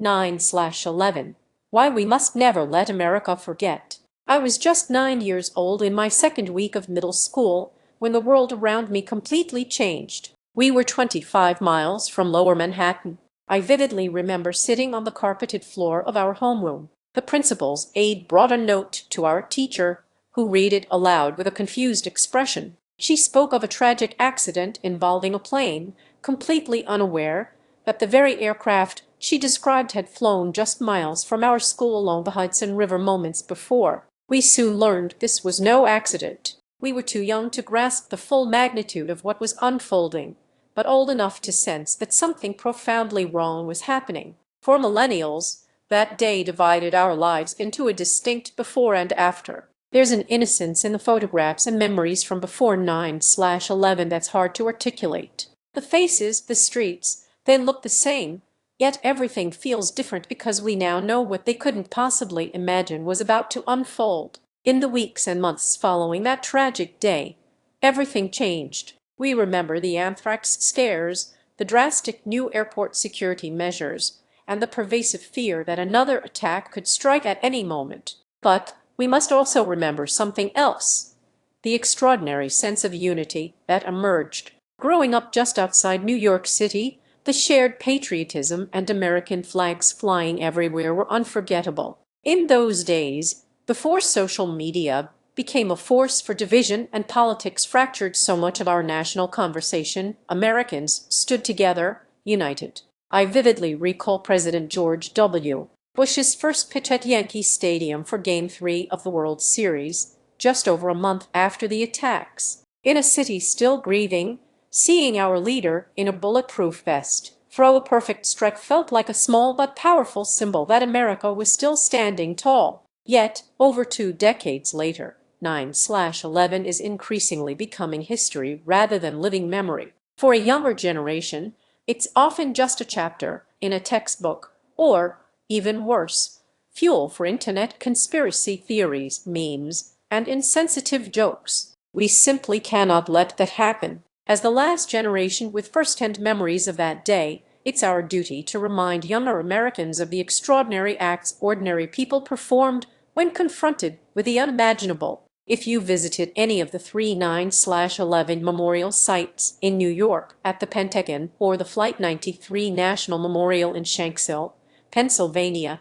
9/11. Why we must never let America forget. I was just 9 years old in my second week of middle school when the world around me completely changed. We were 25 miles from Lower Manhattan. I vividly remember sitting on the carpeted floor of our homeroom. The principal's aide brought a note to our teacher, who read it aloud with a confused expression. She spoke of a tragic accident involving a plane, completely unaware that the very aircraft she described had flown just miles from our school along the Hudson River moments before. We soon learned this was no accident. We were too young to grasp the full magnitude of what was unfolding, but old enough to sense that something profoundly wrong was happening. For millennials, that day divided our lives into a distinct before and after. There's an innocence in the photographs and memories from before 9/11 that's hard to articulate. The faces, the streets, they look the same, yet everything feels different because we now know what they couldn't possibly imagine was about to unfold. In the weeks and months following that tragic day, everything changed. We remember the anthrax scares, the drastic new airport security measures, and the pervasive fear that another attack could strike at any moment. But we must also remember something else: the extraordinary sense of unity that emerged. Growing up just outside New York City, the shared patriotism and American flags flying everywhere were unforgettable. In those days, before social media became a force for division and politics fractured so much of our national conversation, Americans stood together, united. I vividly recall President George W. Bush's first pitch at Yankee Stadium for Game 3 of the World Series, just over a month after the attacks. In a city still grieving, seeing our leader in a bulletproof vest throw a perfect strike felt like a small but powerful symbol that America was still standing tall. Yet, over 2 decades later, 9/11 is increasingly becoming history rather than living memory. For a younger generation, it's often just a chapter in a textbook, or, even worse, fuel for internet conspiracy theories, memes, and insensitive jokes. We simply cannot let that happen. As the last generation with first-hand memories of that day, it's our duty to remind younger Americans of the extraordinary acts ordinary people performed when confronted with the unimaginable. If you visited any of the 9/11 memorial sites in New York at the Pentagon or the Flight 93 National Memorial in Shanksville, Pennsylvania,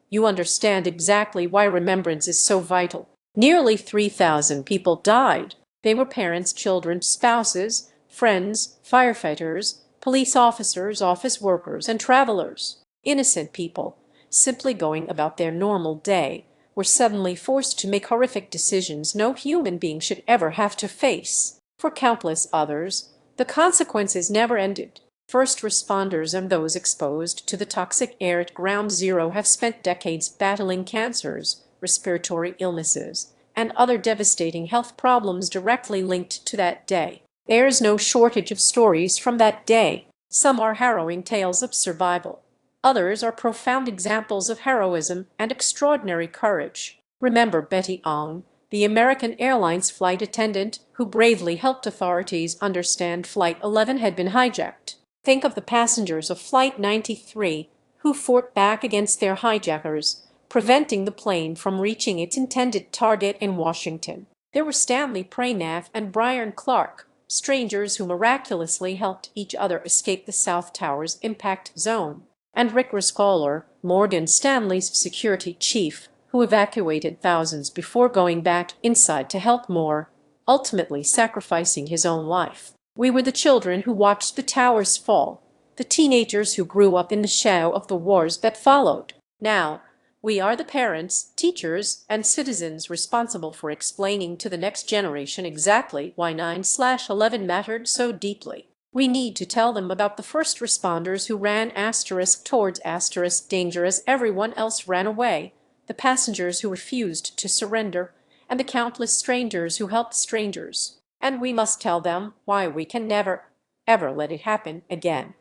you understand exactly why remembrance is so vital. Nearly 3,000 people died. They were parents, children, spouses, friends, firefighters, police officers, office workers, and travelers. Innocent people, simply going about their normal day, were suddenly forced to make horrific decisions no human being should ever have to face. For countless others, the consequences never ended. First responders and those exposed to the toxic air at Ground Zero have spent decades battling cancers, respiratory illnesses, and other devastating health problems directly linked to that day. There's no shortage of stories from that day. Some are harrowing tales of survival. Others are profound examples of heroism and extraordinary courage. Remember Betty Ong, the American Airlines flight attendant who bravely helped authorities understand Flight 11 had been hijacked. Think of the passengers of Flight 93 who fought back against their hijackers, preventing the plane from reaching its intended target in Washington. There were Stanley Pranath and Brian Clark, strangers who miraculously helped each other escape the South Tower's impact zone. And Rick Rescaller, Morgan Stanley's security chief, who evacuated thousands before going back inside to help more, ultimately sacrificing his own life. We were the children who watched the towers fall, the teenagers who grew up in the shadow of the wars that followed. Now, we are the parents, teachers, and citizens responsible for explaining to the next generation exactly why 9/11 mattered so deeply. We need to tell them about the first responders who ran towards danger as everyone else ran away, the passengers who refused to surrender, and the countless strangers who helped strangers. And we must tell them why we can never, ever let it happen again.